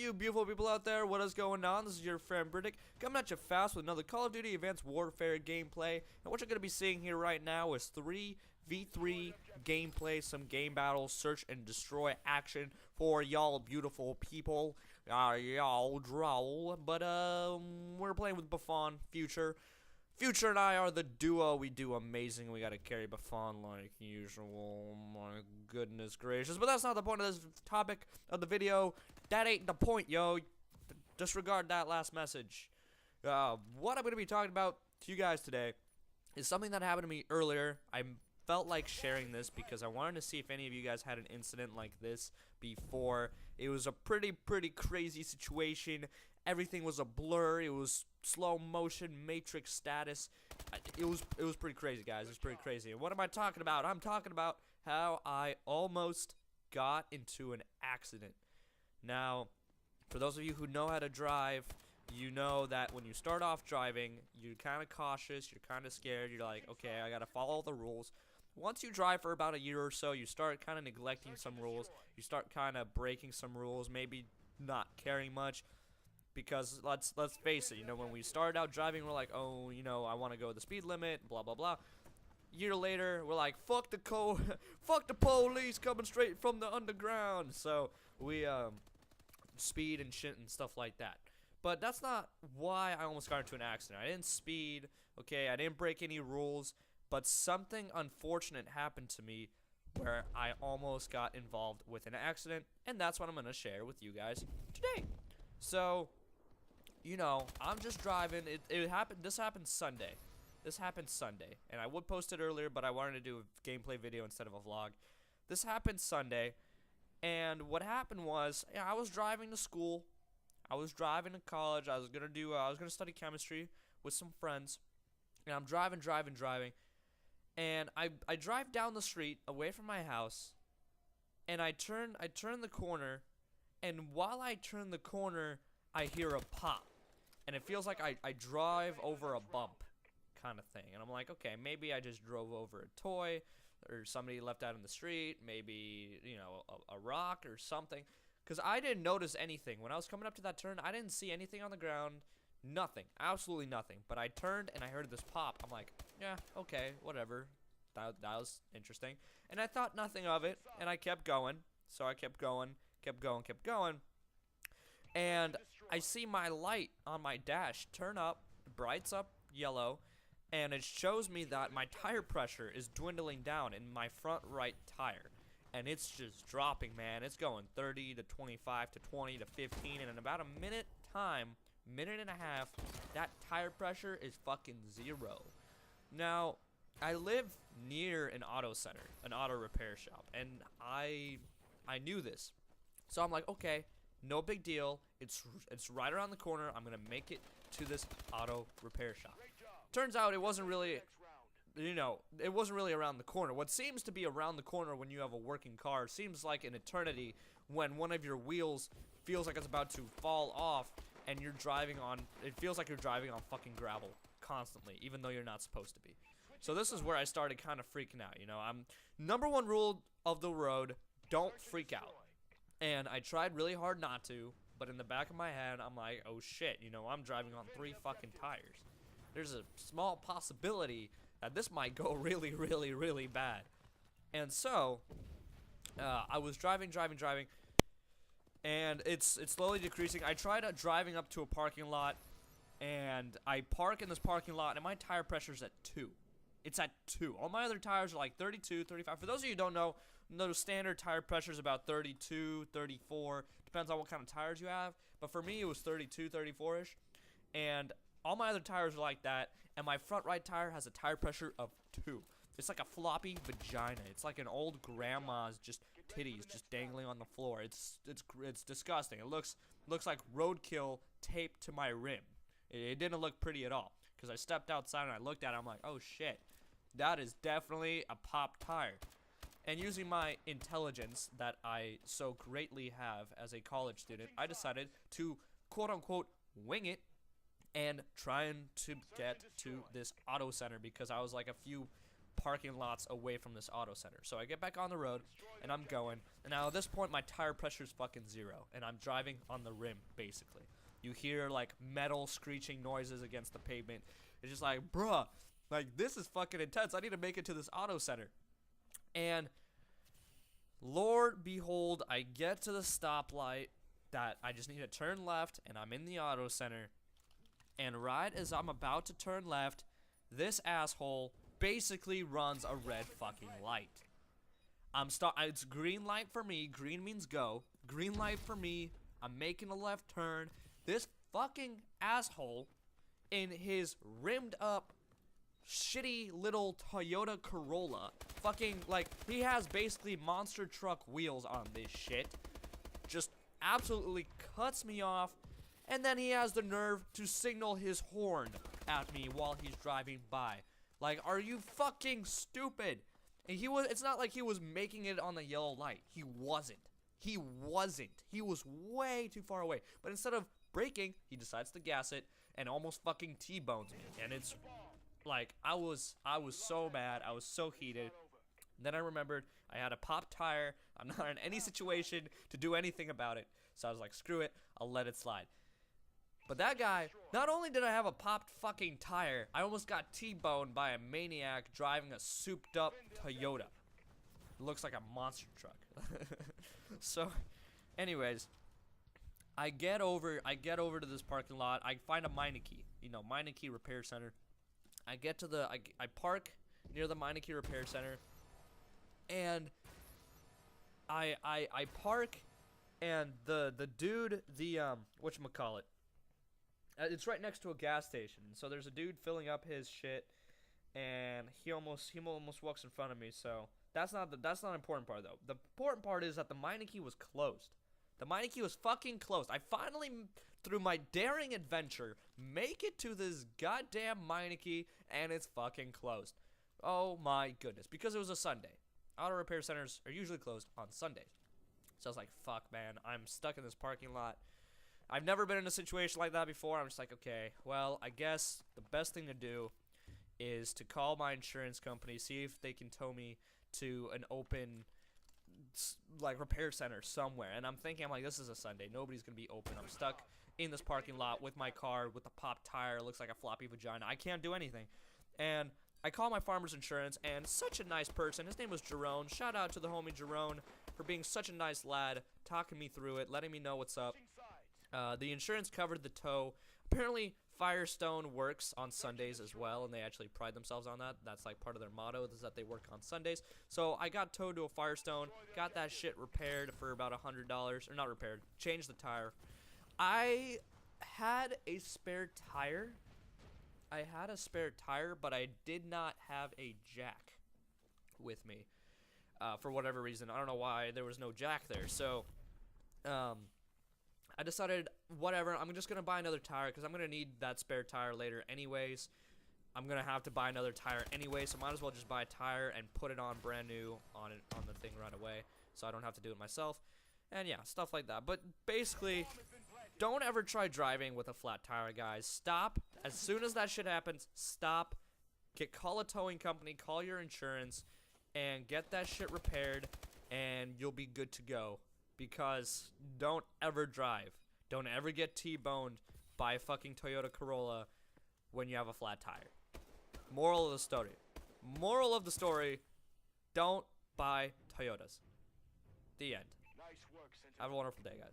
you beautiful people out there, what is going on? This is your friend Britik, coming at you fast with another Call of Duty Advanced Warfare gameplay. And what you're going to be seeing here right now is 3v3 gameplay, some game battles, search and destroy action for y'all beautiful people. Y'all droll, but we're playing with Buffon, Future. Future and I are the duo. We do amazing. We gotta carry Buffon like usual. My goodness gracious. But that's not the point of this topic of the video. That ain't the point, yo. Disregard that last message. What I'm gonna be talking about to you guys today is something that happened to me earlier. I felt like sharing this because I wanted to see if any of you guys had an incident like this before. It was a pretty crazy situation. Everything was a blur. It was slow motion, matrix status. It was pretty crazy, guys. It was pretty crazy. And what am I talking about? I'm talking about how I almost got into an accident. Now, for those of you who know how to drive, you know that when you start off driving, you're kind of cautious, you're kind of scared, you're like, okay, I gotta follow the rules. Once you drive for about a year or so, you start kind of neglecting some rules, you start kind of breaking some rules, maybe not caring much, because let's face it, you know, when we started out driving, we're like, oh, you know, I want to go the speed limit, blah blah blah. Year later, we're like, fuck the police coming straight from the underground. So we speed and shit and stuff like that. But that's not why I almost got into an accident. I didn't speed, okay, I didn't break any rules, but something unfortunate happened to me where I almost got involved with an accident, and that's what I'm gonna share with you guys today. So, you know, I'm just driving. It happened. This happened Sunday. And I would post it earlier, but I wanted to do a gameplay video instead of a vlog. This happened Sunday, and what happened was, yeah, I was driving to school. I was driving to college. I was gonna study chemistry with some friends, and I'm driving, and I drive down the street away from my house, and I turn the corner, and while I turn the corner, I hear a pop, and it feels like I drive over a bump kind of thing, and I'm like, okay, maybe I just drove over a toy, or somebody left out in the street, maybe, you know, a rock or something, because I didn't notice anything. When I was coming up to that turn, I didn't see anything on the ground, nothing, absolutely nothing, but I turned and I heard this pop. I'm like, yeah, okay, whatever, that was interesting, and I thought nothing of it, and I kept going, so I kept going, and I see my light on my dash turn up, brights up yellow, and it shows me that my tire pressure is dwindling down in my front right tire, and it's just dropping, man. It's going 30 to 25 to 20 to 15, and in about a minute and a half, that tire pressure is fucking zero. Now, I live near an auto center, an auto repair shop, and I knew this, so I'm like, okay, no big deal. It's right around the corner. I'm gonna make it to this auto repair shop. Turns out it wasn't really, you know, it wasn't really around the corner. What seems to be around the corner when you have a working car seems like an eternity when one of your wheels feels like it's about to fall off and you're driving on, it feels like you're driving on fucking gravel constantly, even though you're not supposed to be. So this is where I started kind of freaking out, you know. Number one rule of the road, don't freak out. And I tried really hard not to, but in the back of my head, I'm like, oh shit, you know, I'm driving on 3 fucking tires. There's a small possibility that this might go really bad. And so, I was driving, and it's slowly decreasing. I tried driving up to a parking lot, and I park in this parking lot, and my tire pressure's at 2. It's at 2. All my other tires are like 32, 35. For those of you who don't know, the standard tire pressure is about 32, 34. Depends on what kind of tires you have. But for me, it was 32, 34-ish. And all my other tires are like that. And my front right tire has a tire pressure of 2. It's like a floppy vagina. It's like an old grandma's just titties just dangling on the floor. It's disgusting. It looks like roadkill taped to my rim. It didn't look pretty at all. Because I stepped outside and I looked at it. I'm like, oh shit. That is definitely a pop tire. And using my intelligence that I so greatly have as a college student, I decided to quote-unquote wing it and trying to get to this auto center because I was like a few parking lots away from this auto center. So I get back on the road, and I'm going. And now at this point, my tire pressure is fucking 0, and I'm driving on the rim, basically. You hear, like, metal screeching noises against the pavement. It's just like, bruh, like, this is fucking intense. I need to make it to this auto center. And Lord behold, I get to the stoplight that I just need to turn left, and I'm in the auto center. And right as I'm about to turn left, this asshole basically runs a red fucking light. It's green light for me. Green means go. Green light for me. I'm making a left turn. This fucking asshole in his rimmed up shitty little Toyota Corolla, fucking, like, he has basically monster truck wheels on this shit, just absolutely cuts me off. And then he has the nerve to signal his horn at me while he's driving by. Like, are you fucking stupid? And it's not like he was making it on the yellow light. He wasn't. He was way too far away. But instead of braking, he decides to gas it and almost fucking T-bones me. And it's like, I was so mad. I was so heated. Then I remembered I had a popped tire. I'm not in any situation to do anything about it. So I was like, screw it. I'll let it slide. But that guy, not only did I have a popped fucking tire, I almost got T-boned by a maniac driving a souped up Toyota. It looks like a monster truck. So, anyways, I get over to this parking lot. I find a Meineke, Meineke Repair Center. I get to I park near the Meineke Repair Center, and I park, and the dude, whatchamacallit, it's right next to a gas station. So there's a dude filling up his shit, and he almost walks in front of me. So that's not the important part though. The important part is that the Meineke was closed. The Meineke was fucking closed. I finally, through my daring adventure, make it to this goddamn Meineke, and it's fucking closed. Oh my goodness, because it was a Sunday. Auto repair centers are usually closed on Sundays. So I was like, fuck, man, I'm stuck in this parking lot. I've never been in a situation like that before. I'm just like, okay, well, I guess the best thing to do is to call my insurance company, see if they can tow me to an open, like, repair center somewhere. And I'm like, this is a Sunday. Nobody's going to be open. I'm stuck in this parking lot with my car with a popped tire. It looks like a floppy vagina. I can't do anything. And I call my farmer's insurance, and such a nice person. His name was Jerome. Shout out to the homie Jerome for being such a nice lad, talking me through it, letting me know what's up. The insurance covered the tow. Apparently, Firestone works on Sundays as well, and they actually pride themselves on that. That's like part of their motto, is that they work on Sundays. So I got towed to a Firestone, got that shit repaired for about $100, or not repaired, changed the tire. I had a spare tire. But I did not have a jack with me for whatever reason. I don't know why there was no jack there. So I decided, whatever, I'm just going to buy another tire because I'm going to need that spare tire later anyways. I'm going to have to buy another tire anyway, so might as well just buy a tire and put it on brand new on the thing right away so I don't have to do it myself. And yeah, stuff like that. But basically, don't ever try driving with a flat tire, guys. Stop. As soon as that shit happens, stop. Call a towing company, call your insurance, and get that shit repaired, and you'll be good to go. Because don't ever drive. Don't ever get T-boned by a fucking Toyota Corolla when you have a flat tire. Moral of the story. Moral of the story, don't buy Toyotas. The end. Have a wonderful day, guys.